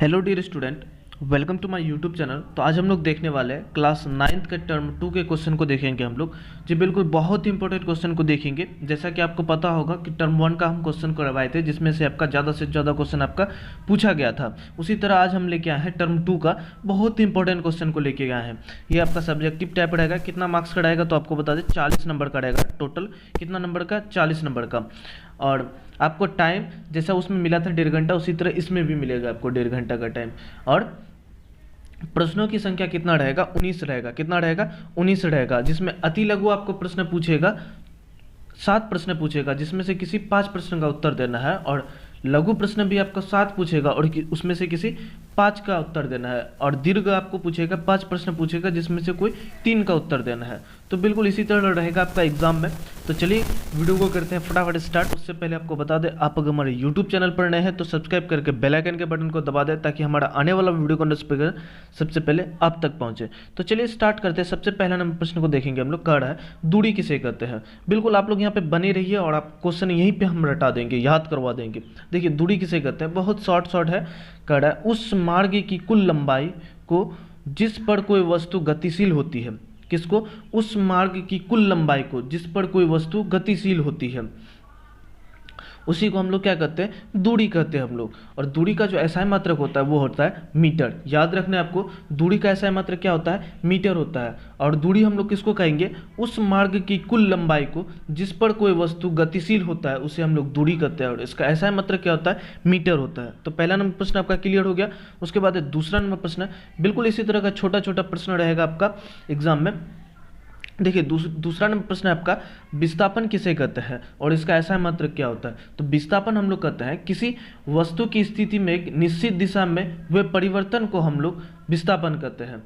Hello dear student, welcome to my YouTube channel. तो आज हम लोग देखने वाले हैं क्लास 9th के टर्म 2 के क्वेश्चन को देखेंगे हम लोग। जी बिल्कुल, बहुत ही इंपॉर्टेंट क्वेश्चन को देखेंगे। जैसा कि आपको पता होगा कि टर्म 1 का हम क्वेश्चन करवाए थे, जिसमें से आपका ज़्यादा से ज़्यादा क्वेश्चन आपका पूछा गया था। उसी तरह आज हम लेके आए हैं टर्म 2 का बहुत ही इंपॉर्टेंट क्वेश्चन को लेके आए हैं। ये आपका सब्जेक्टिव टाइप रहेगा। कितना मार्क्स का रहेगा तो आपको बता दें, 40 नंबर का रहेगा। टोटल कितना नंबर का? 40 नंबर का। और आपको टाइम जैसा उसमें मिला था 1.5 घंटा, उसी तरह इसमें भी मिलेगा आपको 1.5 घंटा का टाइम। और प्रश्नों की संख्या कितना रहेगा? 19 रहेगा। कितना रहेगा? 19 रहेगा। जिसमें अति लघु आपको प्रश्न पूछेगा, 7 प्रश्न पूछेगा, जिसमें से किसी 5 प्रश्न का उत्तर देना है। और लघु प्रश्न भी आपको 7 पूछेगा और उसमें से किसी 5 का उत्तर देना है। और दीर्घ आपको पूछेगा, 5 प्रश्न पूछेगा, जिसमें से कोई 3 का उत्तर देना है। तो बिल्कुल इसी तरह रहेगा आपका एग्जाम में। तो चलिए वीडियो को करते हैं फटाफट स्टार्ट। उससे पहले आपको बता दें, आप अगर हमारे यूट्यूब चैनल पर नए हैं तो सब्सक्राइब करके बेल आइकन के बटन को दबा दें, ताकि हमारा आने वाला वीडियो का नोटिफिकेशन सबसे पहले आप तक पहुंचे। तो चलिए स्टार्ट करते हैं। सबसे पहला नंबर प्रश्न को देखेंगे हम लोग। कह रहा है दूरी किसे कहते हैं। बिल्कुल आप लोग यहाँ पे बने रहिए और आप क्वेश्चन यहीं पे हम रटा देंगे, याद करवा देंगे। देखिए दूरी किसे कहते हैं, बहुत शॉर्ट है। कह रहा है उस मार्ग की कुल लंबाई को जिस पर कोई वस्तु गतिशील होती है। किसको? उस मार्ग की कुल लंबाई को जिस पर कोई वस्तु गतिशील होती है, उसी को हम लोग क्या कहते हैं? दूरी कहते हैं हम लोग। और दूरी का जो एसआई मात्रक होता है वो होता है मीटर। याद रखना है आपको, दूरी का एसआई मात्रक क्या होता है? मीटर होता है। और दूरी हम लोग किसको कहेंगे? उस मार्ग की कुल लंबाई को जिस पर कोई वस्तु गतिशील होता है, उसे हम लोग दूरी कहते हैं। और इसका एसआई मात्रक क्या होता है? मीटर होता है। तो पहला नंबर प्रश्न आपका क्लियर हो गया। उसके बाद दूसरा नंबर प्रश्न बिल्कुल इसी तरह का छोटा छोटा प्रश्न रहेगा आपका एग्जाम में। देखिए दूसरा नंबर प्रश्न है आपका, विस्थापन किसे कहते हैं और इसका ऐसा मात्रक क्या होता है। तो विस्थापन हम लोग कहते हैं किसी वस्तु की स्थिति में एक निश्चित दिशा में हुए परिवर्तन को हम लोग विस्थापन कहते हैं।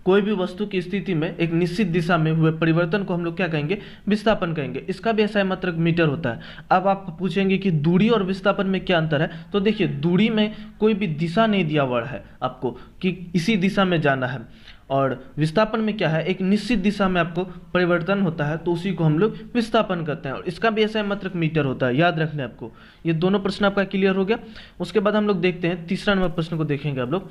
कोई भी वस्तु की स्थिति में एक निश्चित दिशा में हुए परिवर्तन को हम लोग क्या कहेंगे? विस्थापन कहेंगे। इसका भी ऐसा मात्रक मीटर होता है। अब आप पूछेंगे कि दूरी और विस्थापन में क्या अंतर है। तो देखिए दूरी में कोई भी दिशा नहीं दिया हुआ है आपको कि इसी दिशा में जाना है। और विस्थापन में क्या है? एक निश्चित दिशा में आपको परिवर्तन होता है, तो उसी को हम लोग विस्थापन कहते हैं। और इसका भी ऐसा मात्रक मीटर होता है। याद रखना है आपको। ये दोनों प्रश्न आपका क्लियर हो गया। उसके बाद हम लोग देखते हैं तीसरा नंबर प्रश्न को देखेंगे आप लोग।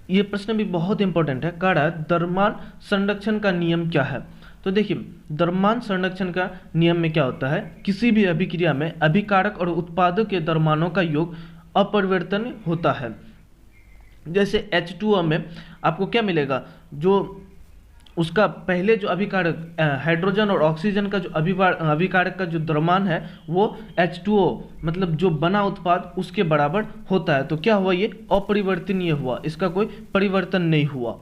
ये प्रश्न भी बहुत इंपॉर्टेंट है। कह रहा है द्रव्यमान संरक्षण का नियम क्या है। तो देखिए द्रव्यमान संरक्षण का नियम में क्या होता है? किसी भी अभिक्रिया में अभिकारक और उत्पादक के द्रव्यमानों का योग अपरिवर्तनीय होता है। जैसे H2O में आपको क्या मिलेगा? जो उसका पहले जो अभिकारक हाइड्रोजन और ऑक्सीजन का जो अभिकारक का जो द्रव्यमान है वो H2O मतलब जो बना उत्पाद उसके बराबर होता है। तो क्या हुआ? ये अपरिवर्तनीय हुआ, इसका कोई परिवर्तन नहीं हुआ।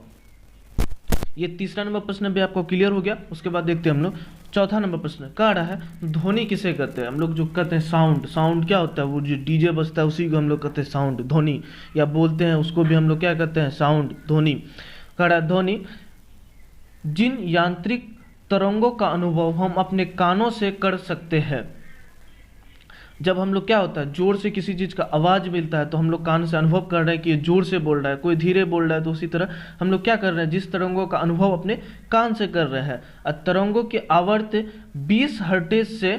ये तीसरा नंबर प्रश्न भी आपको क्लियर हो गया। उसके बाद देखते हैं हम लोग चौथा नंबर प्रश्न। कह रहा है ध्वनि किसे कहते हैं। हम लोग जो कहते हैं साउंड, साउंड क्या होता है? वो जो डीजे बजता है उसी को हम लोग कहते हैं साउंड, ध्वनि, या बोलते हैं उसको भी हम लोग क्या कहते हैं? साउंड, ध्वनि। कह रहा है ध्वनि जिन यांत्रिक तरंगों का अनुभव हम अपने कानों से कर सकते हैं। जब हम लोग क्या होता है, जोर से किसी चीज़ का आवाज़ मिलता है तो हम लोग कान से अनुभव कर रहे हैं कि ये जोर से बोल रहा है, कोई धीरे बोल रहा है, तो उसी तरह हम लोग क्या कर रहे हैं? जिस तरंगों का अनुभव अपने कान से कर रहे हैं। तरंगों की आवर्त 20 हर्ट्ज से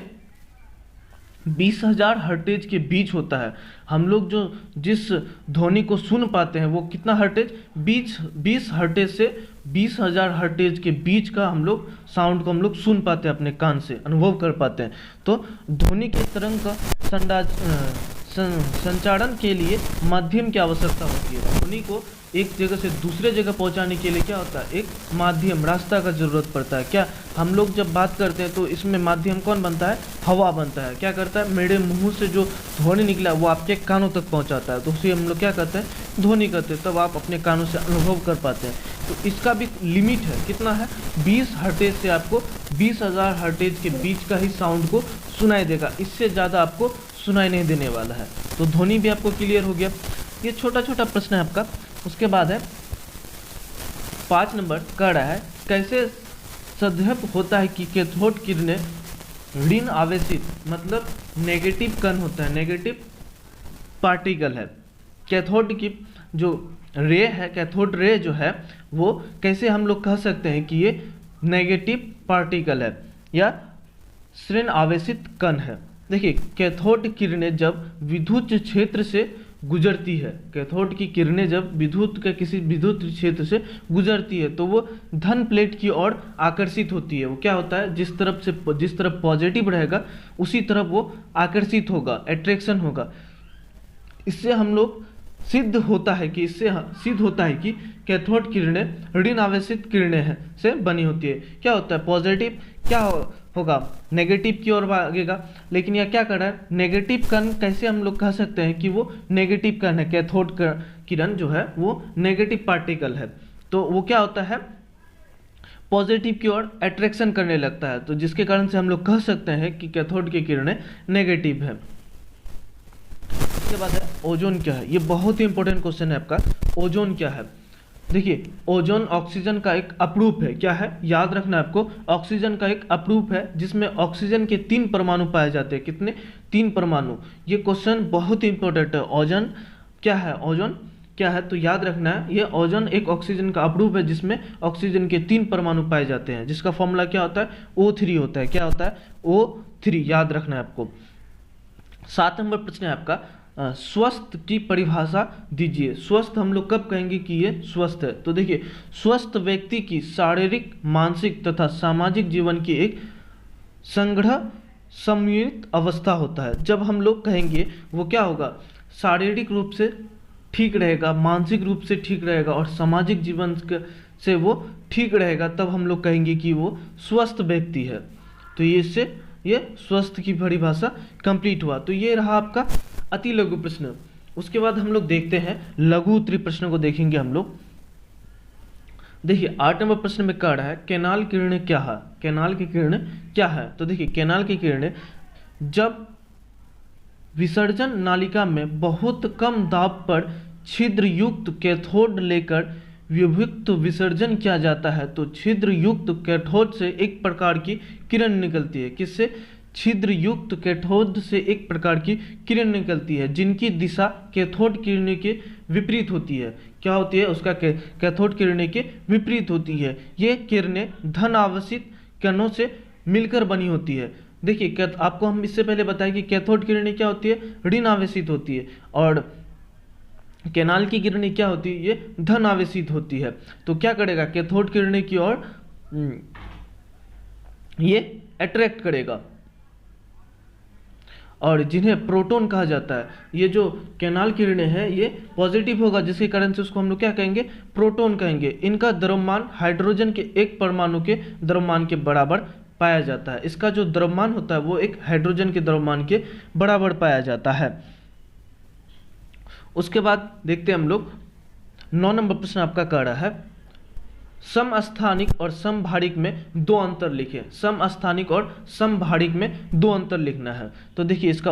20,000 हर्ट्ज के बीच होता है। हम लोग जो जिस ध्वनि को सुन पाते हैं वो कितना हर्ट्ज? 20 हर्ट्ज से 20,000 हर्ट्ज के बीच का हम लोग साउंड को हम लोग सुन पाते हैं, अपने कान से अनुभव कर पाते हैं। तो ध्वनि के तरंग का संचारण के लिए माध्यम की आवश्यकता होती है। ध्वनि को एक जगह से दूसरे जगह पहुंचाने के लिए क्या होता है? एक माध्यम, रास्ता का जरूरत पड़ता है। क्या हम लोग जब बात करते हैं तो इसमें माध्यम कौन बनता है? हवा बनता है। क्या करता है? मेरे मुंह से जो ध्वनि निकला वो आपके कानों तक पहुंचाता है, तो उसे हम लोग क्या कहते हैं? ध्वनि कहते हैं। तब आप अपने कानों से अनुभव कर पाते हैं। तो इसका भी लिमिट है। कितना है? 20 हर्ट्ज से आपको 20,000 हर्ट्ज के बीच का ही साउंड को सुनाई देगा, इससे ज़्यादा आपको सुनाई नहीं देने वाला है। तो ध्वनि भी आपको क्लियर हो गया। ये छोटा छोटा प्रश्न है आपका। उसके बाद है 5 नंबर। कह रहा है कैसे साध्य होता है कि कैथोड किरणें ऋण आवेशित मतलब नेगेटिव कण होता है, नेगेटिव पार्टिकल है। कैथोड की जो रे है, कैथोड रे जो है वो कैसे हम लोग कह सकते हैं कि ये नेगेटिव पार्टिकल है या ऋण आवेशित कण है। देखिए कैथोड किरणें जब विद्युत क्षेत्र से गुजरती है, कैथोड की किरणें जब विद्युत के किसी विद्युत क्षेत्र से गुजरती है तो वो धन प्लेट की ओर आकर्षित होती है। वो क्या होता है, जिस तरफ पॉजिटिव रहेगा उसी तरफ वो आकर्षित होगा, अट्रैक्शन होगा। इससे हम लोग सिद्ध होता है कि कैथोड किरणें ऋण आवेशित किरणें हैं से बनी होती है। क्या होता है, पॉजिटिव क्या होगा, नेगेटिव की ओर भागेगा। लेकिन यह क्या कर रहा है, नेगेटिव कण कैसे हम लोग कह सकते हैं कि वो नेगेटिव कण है, कैथोड किरण जो है वो नेगेटिव पार्टिकल है। तो वो क्या होता है, पॉजिटिव की ओर अट्रैक्शन करने लगता है, तो जिसके कारण से हम लोग कह सकते हैं कि कैथोड की किरणें नेगेटिव है। इसके बाद है ओजोन क्या है। ये बहुत ही इंपॉर्टेंट क्वेश्चन है आपका, ओजोन क्या है। देखिए, ओजोन ऑक्सीजन का एक अपरूप है। क्या है, याद रखना है आपको, ऑक्सीजन का एक अपरूप है जिसमें ऑक्सीजन के 3 परमाणु पाए जाते हैं। कितने, 3 परमाणु। ये क्वेश्चन बहुत ही इंपॉर्टेंट है। ओजोन क्या है, ओजोन क्या है, तो याद रखना है ये ओजोन एक ऑक्सीजन का अपरूप है जिसमें ऑक्सीजन के 3 परमाणु पाए जाते हैं, जिसका फॉर्मूला क्या होता है, O3 होता है। क्या होता है, O3, याद रखना है आपको। 7 नंबर प्रश्न है आपका, स्वस्थ की परिभाषा दीजिए। स्वस्थ हम लोग कब कहेंगे कि ये स्वस्थ है, तो देखिए, स्वस्थ व्यक्ति की शारीरिक, मानसिक तथा सामाजिक जीवन की एक संग्रह सम्मिलित अवस्था होता है। जब हम लोग कहेंगे वो क्या होगा, शारीरिक रूप से ठीक रहेगा, मानसिक रूप से ठीक रहेगा और सामाजिक जीवन से वो ठीक रहेगा, तब हम लोग कहेंगे कि वो स्वस्थ व्यक्ति है। तो ये स्वस्थ की परिभाषा कंप्लीट हुआ। तो ये रहा आपका अति लघु प्रश्न। उसके बाद हम लोग देखते हैं लघु उत्तरी प्रश्न को देखेंगे हम लोग। देखिए, 8 नंबर प्रश्न में कह रहा है कैनाल किरणें क्या है। कैनाल की किरणें क्या है, तो देखिए, कैनाल की किरणें जब विसर्जन नालिका में बहुत कम दाब पर छिद्र युक्त कैथोड लेकर विभक्त विसर्जन किया जाता है तो छिद्र युक्त कैथोड से एक प्रकार की किरण निकलती है। किससे, छिद्र युक्त कैथोड से एक प्रकार की किरण निकलती है जिनकी दिशा कैथोड किरणें के विपरीत होती है। क्या होती है, उसका कैथोड किरणें के विपरीत होती है। ये किरणें धन आवेशित कणों से मिलकर बनी होती है। देखिए, आपको हम इससे पहले बताएं कि कैथोड किरणें क्या होती है, ऋण आवेशित होती है, और कैनाल की किरणें क्या होती है, ये धन आवेशित होती है। तो क्या करेगा, कैथोड किरणें की ओर ये अट्रैक्ट करेगा, और जिन्हें प्रोटॉन कहा जाता है। ये जो कैनाल किरणें हैं ये पॉजिटिव होगा, जिसके कारण से उसको हम लोग क्या कहेंगे, प्रोटॉन कहेंगे। इनका द्रव्यमान हाइड्रोजन के एक परमाणु के द्रव्यमान के बराबर पाया जाता है। इसका जो द्रव्यमान होता है वो एक हाइड्रोजन के द्रव्यमान के बराबर पाया जाता है। उसके बाद देखते हैं हम लोग 9 नंबर प्रश्न आपका कह रहा है समस्थानिक और समभारिक में 2 अंतर लिखें। समस्थानिक और समभारिक में 2 अंतर लिखना है। तो देखिए, इसका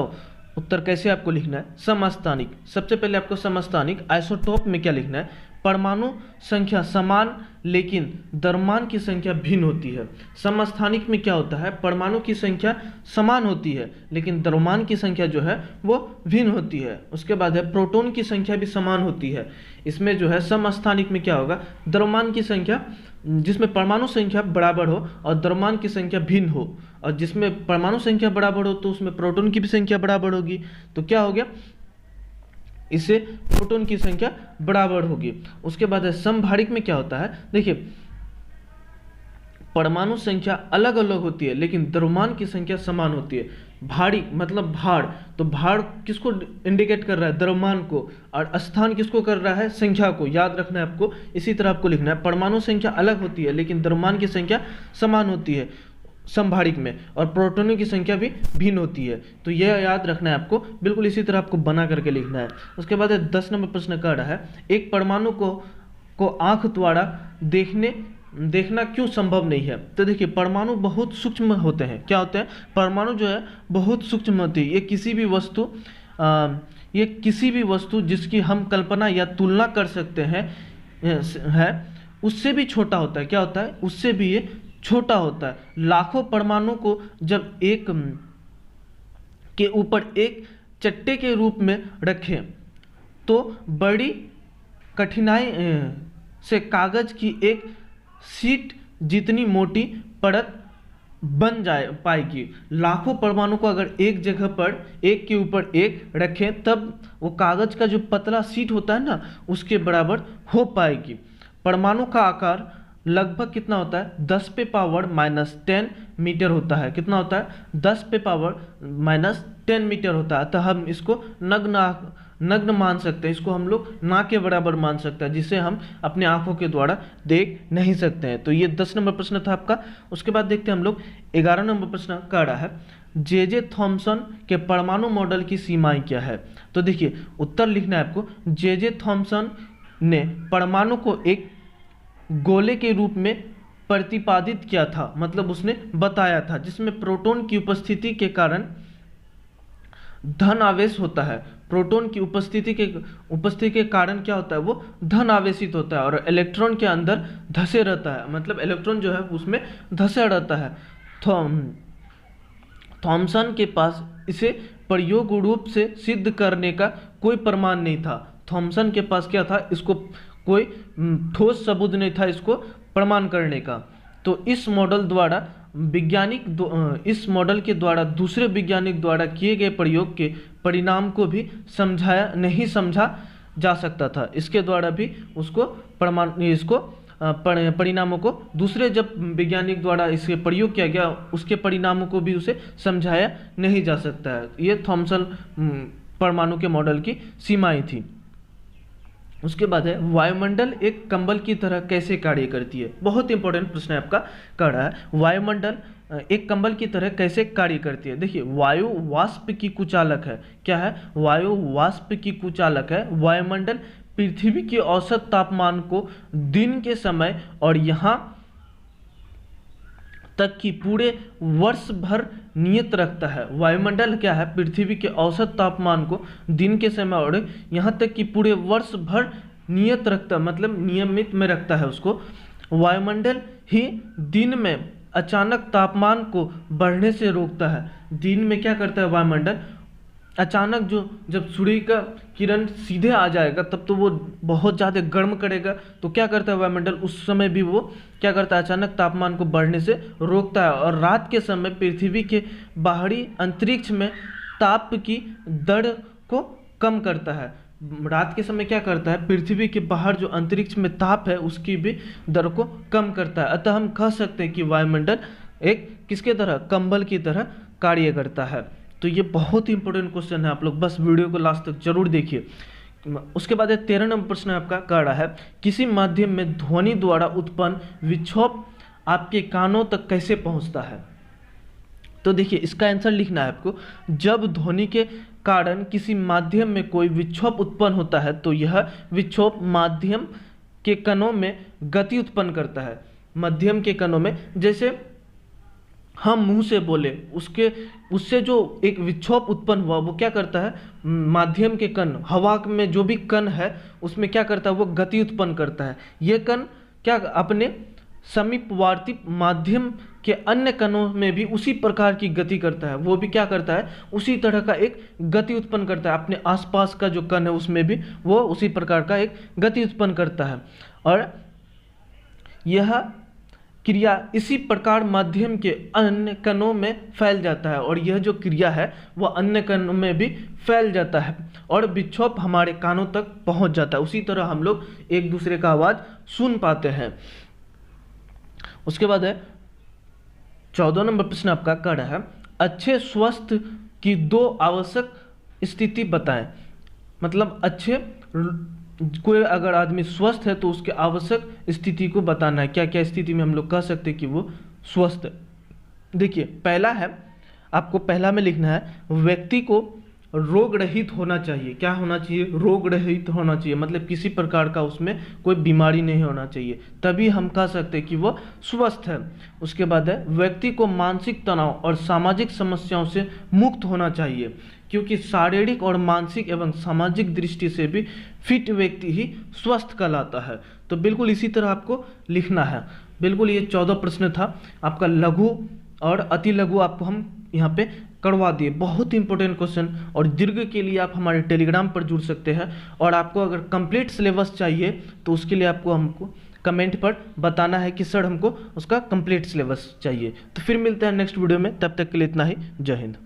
उत्तर कैसे आपको लिखना है। समस्थानिक, सबसे पहले आपको समस्थानिक आइसोटोप में क्या लिखना है, परमाणु संख्या समान लेकिन द्रव्यमान की संख्या भिन्न होती है। समस्थानिक में क्या होता है, परमाणु की संख्या समान होती है लेकिन द्रव्यमान की संख्या जो है वो भिन्न होती है। उसके बाद है प्रोटॉन की संख्या भी समान होती है। इसमें जो है समस्थानिक में क्या होगा, द्रव्यमान की संख्या, जिसमें परमाणु संख्या बराबर हो और द्रव्यमान की संख्या भिन्न हो, और जिसमें परमाणु संख्या बराबर हो तो उसमें प्रोटॉन की भी संख्या बराबर होगी। तो क्या हो गया, इससे प्रोटॉन की संख्या बराबर होगी। उसके बाद है समभारिक में क्या होता है, देखिए, परमाणु संख्या अलग अलग होती है लेकिन द्रव्यमान की संख्या समान होती है। भारी मतलब भार, तो भार किसको इंडिकेट कर रहा है, द्रव्यमान को, और स्थान किसको कर रहा है, संख्या को। याद रखना है आपको, इसी तरह आपको लिखना है, परमाणु संख्या अलग होती है लेकिन द्रव्यमान की संख्या समान होती है समभारिक में, और प्रोटॉनों की संख्या भी भिन्न होती है। तो यह याद रखना है आपको, बिल्कुल इसी तरह आपको बना करके लिखना है। उसके बाद 10 नंबर प्रश्न कर रहा है एक परमाणु को आंख द्वारा देखना क्यों संभव नहीं है। तो देखिए, परमाणु बहुत सूक्ष्म होते हैं। क्या होते हैं, परमाणु जो है बहुत सूक्ष्म होती है। ये किसी भी वस्तु जिसकी हम कल्पना या तुलना कर सकते हैं उससे भी छोटा होता है। क्या होता है, उससे भी ये छोटा होता है। लाखों परमाणु को जब एक के ऊपर एक चट्टे के रूप में रखें तो बड़ी कठिनाई से कागज की एक शीट जितनी मोटी परत बन जाए पाएगी। लाखों परमाणु को अगर एक जगह पर एक के ऊपर एक रखें तब वो कागज का जो पतला शीट होता है ना उसके बराबर हो पाएगी। परमाणु का आकार लगभग कितना होता है, 10 पे पावर -10 मीटर होता है। कितना होता है, 10 पे पावर -10 मीटर होता है। अतः हम इसको नग्न मान सकते हैं, इसको हम लोग ना के बराबर मान सकते हैं, जिसे हम अपने आंखों के द्वारा देख नहीं सकते हैं। तो ये 10 नंबर प्रश्न था आपका। उसके बाद देखते हैं हम लोग 11 नंबर प्रश्न कह रहा है जे थॉम्सन के परमाणु मॉडल की सीमाएं क्या है। तो देखिए उत्तर लिखना है आपको। जे थॉम्सन ने परमाणु को एक गोले के रूप में प्रतिपादित किया था, मतलब उसने बताया था, जिसमें प्रोटॉन की उपस्थिति के कारण धन आवेश होता है। प्रोटॉन की उपस्थिति के कारण क्या होता है, वो धन आवेशित होता है और इलेक्ट्रॉन के अंदर धंसे रहता है, मतलब इलेक्ट्रॉन जो है उसमें धंसा रहता है। थॉम्सन के पास इसे प्रयोग रूप से सिद्ध करने का कोई प्रमाण नहीं था। थॉम्सन के पास क्या था, इसको कोई ठोस सबूत नहीं था इसको प्रमाण करने का। तो इस मॉडल के द्वारा दूसरे वैज्ञानिक द्वारा किए गए प्रयोग के परिणाम को भी नहीं समझा जा सकता था। इसके द्वारा भी उसको परिणामों को दूसरे जब वैज्ञानिक द्वारा इसके प्रयोग किया गया उसके परिणामों को भी उसे समझाया नहीं जा सकता है। ये थॉम्सन परमाणु के मॉडल की सीमाएं थी। उसके बाद है वायुमंडल एक कंबल की तरह कैसे कार्य करती है। बहुत इंपॉर्टेंट प्रश्न है आपका, कह रहा है वायुमंडल एक कंबल की तरह कैसे कार्य करती है। देखिए वायु वाष्प की कुचालक है। क्या है, वायु वाष्प की कुचालक है। वायुमंडल पृथ्वी के औसत तापमान को दिन के समय और यहाँ तक कि पूरे वर्ष भर नियत रखता है। वायुमंडल क्या है, पृथ्वी के औसत तापमान को दिन के समय और यहाँ तक कि पूरे वर्ष भर नियत रखता है, मतलब नियमित में रखता है उसको। वायुमंडल ही दिन में अचानक तापमान को बढ़ने से रोकता है। दिन में क्या करता है वायुमंडल, अचानक जब सूर्य का किरण सीधे आ जाएगा तब तो वो बहुत ज़्यादा गर्म करेगा, तो क्या करता है वायुमंडल उस समय भी वो क्या करता है, अचानक तापमान को बढ़ने से रोकता है। और रात के समय पृथ्वी के बाहरी अंतरिक्ष में ताप की दर को कम करता है। रात के समय क्या करता है, पृथ्वी के बाहर जो अंतरिक्ष में ताप है उसकी भी दर को कम करता है। अतः हम कह सकते हैं कि वायुमंडल एक किसके तरह, कंबल की तरह कार्य करता है। तो ये बहुत ही इंपॉर्टेंट क्वेश्चन है, आप लोग बस वीडियो को लास्ट तक जरूर देखिए। उसके बाद 13 नंबर प्रश्न आपका कह रहा है किसी माध्यम में ध्वनि द्वारा उत्पन्न विक्षोभ आपके कानों तक कैसे पहुंचता है। तो देखिए इसका आंसर लिखना है आपको। जब ध्वनि के कारण किसी माध्यम में कोई विक्षोभ उत्पन्न होता है तो यह विक्षोभ माध्यम के कणों में गति उत्पन्न करता है। माध्यम के कणों में, जैसे हम मुंह से बोले उससे जो एक विक्षोभ उत्पन्न हुआ वो क्या करता है, माध्यम के कण, हवा में जो भी कण है उसमें क्या करता है, वो गति उत्पन्न करता है। ये कण क्या अपने समीपवर्ती माध्यम के अन्य कणों में भी उसी प्रकार की गति करता है। वो भी क्या करता है, उसी तरह का एक गति उत्पन्न करता है। अपने आसपास का जो कण है उसमें भी वो उसी प्रकार का एक गति उत्पन्न करता है। और यह क्रिया इसी प्रकार माध्यम के अन्य कणों में फैल जाता है, और यह जो क्रिया है वह अन्य कणों में भी फैल जाता है और विक्षोभ हमारे कानों तक पहुंच जाता है। उसी तरह हम लोग एक दूसरे का आवाज़ सुन पाते हैं। उसके बाद है 14 नंबर प्रश्न आपका कह रहा है अच्छे स्वास्थ्य की 2 आवश्यक स्थिति बताएं। मतलब कोई अगर आदमी स्वस्थ है तो उसके आवश्यक स्थिति को बताना है। क्या क्या स्थिति में हम लोग कह सकते हैं कि वो स्वस्थ है। देखिए पहला है, आपको पहला में लिखना है व्यक्ति को रोग रहित होना चाहिए। क्या होना चाहिए, रोग रहित होना चाहिए, मतलब किसी प्रकार का उसमें कोई बीमारी नहीं होना चाहिए, तभी हम कह सकते हैं कि वो स्वस्थ है। उसके बाद है व्यक्ति को मानसिक तनाव और सामाजिक समस्याओं से मुक्त होना चाहिए, क्योंकि शारीरिक और मानसिक एवं सामाजिक दृष्टि से भी फिट व्यक्ति ही स्वस्थ कहलाता है। तो बिल्कुल इसी तरह आपको लिखना है। बिल्कुल ये 14 प्रश्न था आपका। लघु और अति लघु आपको हम यहाँ पे करवा दिए। बहुत इंपॉर्टेंट क्वेश्चन, और दीर्घ के लिए आप हमारे टेलीग्राम पर जुड़ सकते हैं। और आपको अगर कंप्लीट सिलेबस चाहिए तो उसके लिए आपको कमेंट पर बताना है कि सर हमको उसका कंप्लीट सिलेबस चाहिए। तो फिर मिलते हैं नेक्स्ट वीडियो में, तब तक के लिए इतना ही। जय हिंद।